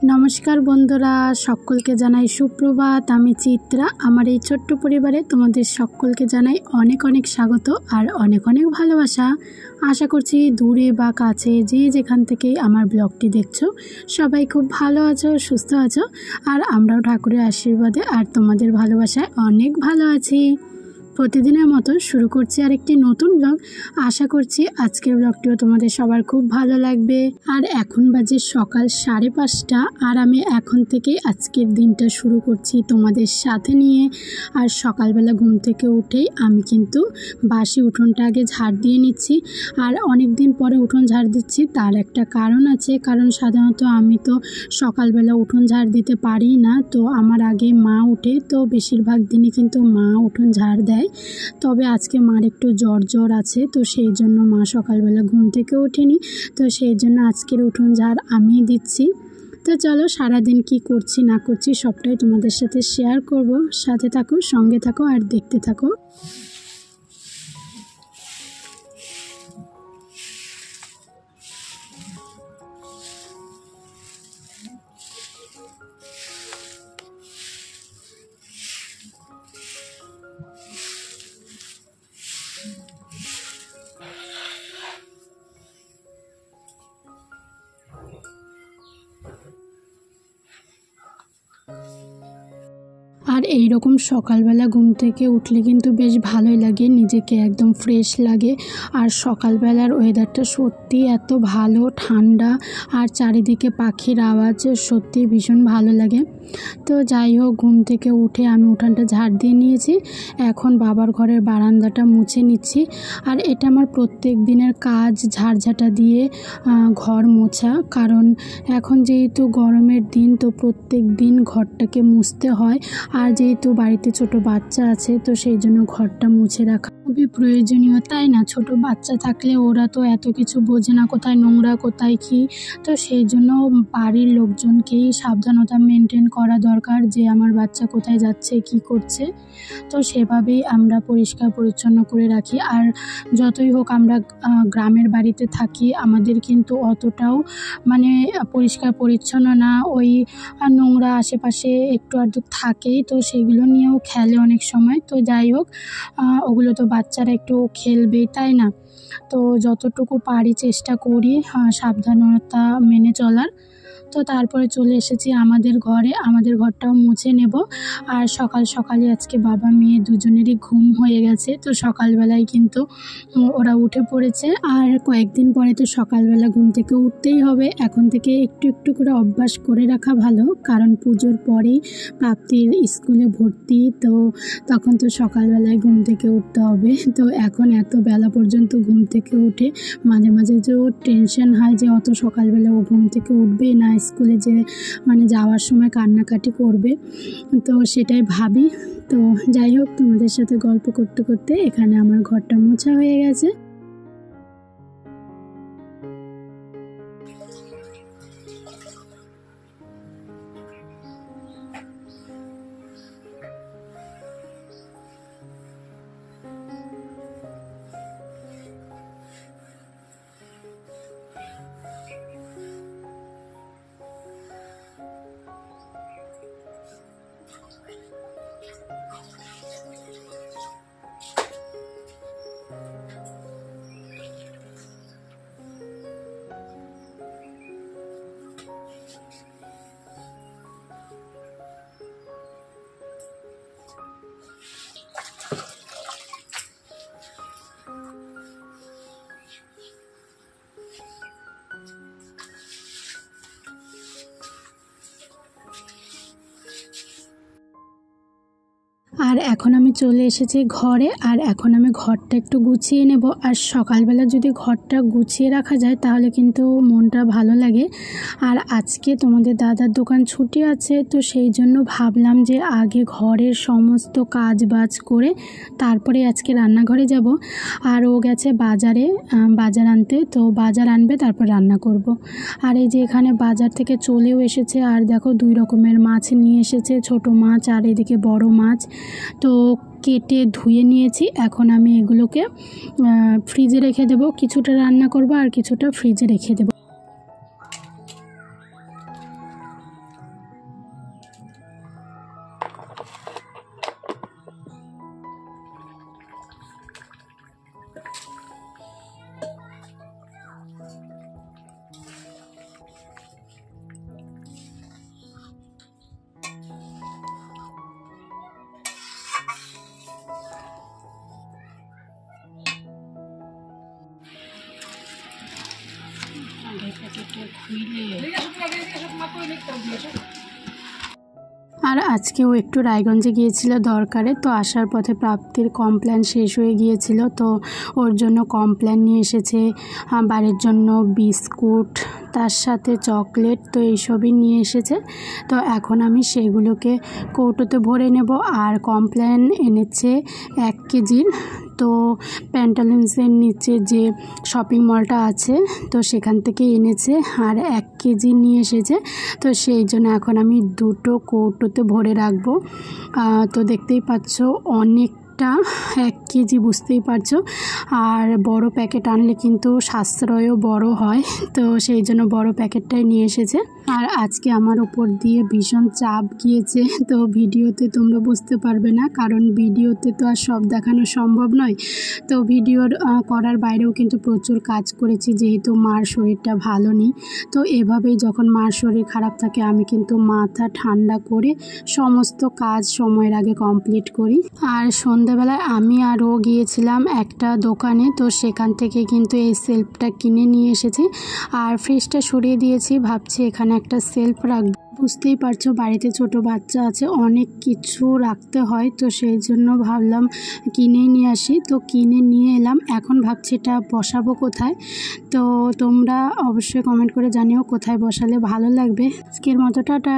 नमस्कार बंधुरा सकलके जानाई सुप्रभात। आमी चित्रा आमार এই ছোট্ট পরিবারে তোমাদের সকলকে জানাই অনেক অনেক স্বাগত আর অনেক অনেক ভালোবাসা। আশা করছি দূরে বা কাছে যে যেখান থেকে আমার ব্লগটি দেখছো সবাই খুব ভালো আছো, সুস্থ আছো আর আমরাও ঠাকুরের আশীর্বাদে আর তোমাদের ভালোবাসায় অনেক ভালো আছি। प्रतिदिनेर मतो शुरू करছি আরেকটি নতুন ব্লগ। आशा করছি আজকের ব্লগটিও তোমাদের সবার খুব ভালো লাগবে। আর এখন বাজে সকাল 5:30 আর আমি এখন থেকে আজকের দিনটা শুরু করছি তোমাদের সাথে নিয়ে। আর সকালবেলা ঘুম থেকে উঠেই আমি কিন্তু বাসি উঠোনটা আগে ঝাড় দিয়ে নিচ্ছি। আর অনেক দিন পরে উঠোন ঝাড় দিচ্ছি, তার একটা কারণ আছে। কারণ সাধারণত আমি তো সকালবেলা উঠোন ঝাড় দিতে পারি না, তো আমার আগে মা উঠে, তো বেশিরভাগ দিনই কিন্তু মা উঠোন ঝাড় দেয়। তবে আজকে মার একটু জ্বর আছে, তো সেই জন্য মা সকালবেলা ঘুম থেকে ওঠেনি, তো সেই জন্য আজকের উঠোন ঝাড় আমি দিচ্ছি। তো চলো সারাদিন কি করছি না করছি সবটাই তোমাদের সাথে শেয়ার করব। সাথে থাকো, সঙ্গে থাকো আর দেখতে থাকো। আর এই রকম সকালবেলা ঘুম থেকে উঠলে কিন্তু বেশ ভালোই লাগে, নিজেকে একদম ফ্রেশ লাগে। আর সকালবেলার ওয়েদারটা সত্যি এত ভালো, ঠান্ডা আর চারিদিকে পাখির আওয়াজ, সত্যি ভীষণ ভালো লাগে। তো যাই হোক, ঘুম থেকে উঠে আমি উঠানটা ঝাড় দিয়ে নিয়েছি। এখন বাবার ঘরের বারান্দাটা মুছে নিচ্ছি। আর এটা আমার প্রত্যেক দিনের কাজ, ঝাড়ঝাঁটা দিয়ে ঘর মোছা। কারণ এখন যেহেতু গরমের দিন, তো প্রত্যেক দিন ঘরটাকে মুছতে হয়। আর যেহেতু বাড়িতে ছোট বাচ্চা আছে, তো সেই জন্য ঘরটা মুছে রাখা খুবই প্রয়োজনীয়, তাই না? ছোট বাচ্চা থাকলে ওরা তো এত কিছু বোঝে না, কোথায় নোংরা কোথায় কী। তো সেই জন্য বাড়ির লোকজনকেই সাবধানতা মেনটেন করা দরকার, যে আমার বাচ্চা কোথায় যাচ্ছে কি করছে। তো সেভাবেই আমরা পরিষ্কার পরিচ্ছন্ন করে রাখি। আর যতই হোক আমরা গ্রামের বাড়িতে থাকি, আমাদের কিন্তু অতটাও মানে পরিষ্কার পরিচ্ছন্ন না, ওই নোংরা আশেপাশে একটু আধটু থাকেই, তো সেগুলো নিয়েও খেলে অনেক সময়। তো যাই হোক, ওগুলো তো বাচ্চারা একটু খেলবেই, তাই না? তো যতটুকু পারি চেষ্টা করি সাবধানতা মেনে চলার। তো তারপরে চলে এসেছি আমাদের ঘরে, আমাদের ঘরটাও মুছে নেব। আর সকাল সকালে আজকে বাবা মেয়ে দুজনেরই ঘুম হয়ে গেছে, তো সকালবেলায় কিন্তু ওরা উঠে পড়েছে। আর কয়েকদিন পরে তো সকালবেলা ঘুম থেকে উঠতেই হবে। এখন থেকে একটু একটু করে অভ্যাস করে রাখা ভালো, কারণ পুজোর পরেই প্রাপ্তির স্কুলে ভর্তি, তো তখন তো সকালবেলায় ঘুম থেকে উঠতে হবে। তো এখন এত বেলা পর্যন্ত ঘুম থেকে উঠে মাঝে মাঝে যে ওর টেনশন হয় যে অত সকালবেলা ও ঘুম থেকে উঠবে না, স্কুলে যে মানে যাওয়ার সময় কান্নাকাটি করবে, তো সেটাই ভাবি। তো যাই হোক, তোমাদের সাথে গল্প করতে করতে এখানে আমার ঘরটা মোছা হয়ে গেছে। আর এখন আমি চলে এসেছি ঘরে। আর এখন আমি ঘরটা একটু গুছিয়ে নেব। আর সকালবেলা যদি ঘরটা গুছিয়ে রাখা যায় তাহলে কিন্তু মনটা ভালো লাগে। আর আজকে তোমাদের দাদার দোকান ছুটি আছে, তো সেই জন্য ভাবলাম যে আগে ঘরের সমস্ত কাজ বাজ করে তারপরে আজকে রান্নাঘরে যাব। আর ও গেছে বাজার আনতে, তো বাজার আনবে তারপর রান্না করব। আর এই যে এখানে বাজার থেকে চলেও এসেছে। আর দেখো 2 রকমের মাছ নিয়ে এসেছে, ছোট মাছ আর এদিকে বড় মাছ। তো কেটে ধুয়ে নিয়েছি। এখন আমি এগুলোকে ফ্রিজে রেখে দেব, কিছুটা রান্না করব আর কিছুটা ফ্রিজে রেখে দেব। আর আজকেও একটু রায়গঞ্জে গিয়েছিল দরকারে, তো আসার পথে প্রাপ্তির কমপ্ল্যান শেষ হয়ে গিয়েছিল, তো ওর জন্য কমপ্ল্যান নিয়ে এসেছে, বাড়ির জন্য বিস্কুট, তার সাথে চকলেট, তো এইসবই নিয়ে এসেছে। তো এখন আমি সেগুলোকে কৌটোতে ভরে নেব। আর কমপ্ল্যান এনেছে 1 কেজির, তো প্যান্টালুন্সের নিচে যে শপিং মলটা আছে তো সেখান থেকে এনেছে, আর 1 কেজি নিয়ে এসেছে। তো সেই জন্য এখন আমি 2টো কৌটোতে ভরে রাখবো। তো দেখতেই পাচ্ছ অনেকটা 1 কেজি, বুঝতেই পারছো। আর বড় প্যাকেট আনলে কিন্তু সাশ্রয়ও বড় হয়, তো সেই জন্য বড় প্যাকেটটাই নিয়ে এসেছে। আর আজকে আমার উপর দিয়ে ভীষণ চাপ গিয়েছে, তো ভিডিওতে তোমরা বুঝতে পারবে না, কারণ ভিডিওতে তো আর সব দেখানো সম্ভব নয়। তো ভিডিওর করার বাইরেও কিন্তু প্রচুর কাজ করেছি, যেহেতু মার শরীরটা ভালো নেই। তো এভাবেই যখন মার শরীর খারাপ থাকে আমি কিন্তু মাথা ঠান্ডা করে সমস্ত কাজ সময়ের আগে কমপ্লিট করি। আর সন্ধ্যেবেলায় আমি আর ও গিয়েছিলাম একটা দোকানে, তো সেখান থেকে কিন্তু এই সেলফটা কিনে নিয়ে এসেছি। আর ফ্রিজটা সরিয়ে দিয়েছি, ভাবছি এখানে একটা সেলফ রাখবো। বুঝতেই পারছো বাড়িতে ছোট বাচ্চা আছে, অনেক কিছু রাখতে হয়, তো সেই জন্য ভাবলাম কিনে নিয়ে আসি। তো কিনে নিয়ে এলাম, এখন ভাবছি এটা বসাবো কোথায়। তো তোমরা অবশ্যই কমেন্ট করে জানিও কোথায় বসালে ভালো লাগবে। আজকের মতো টাটা।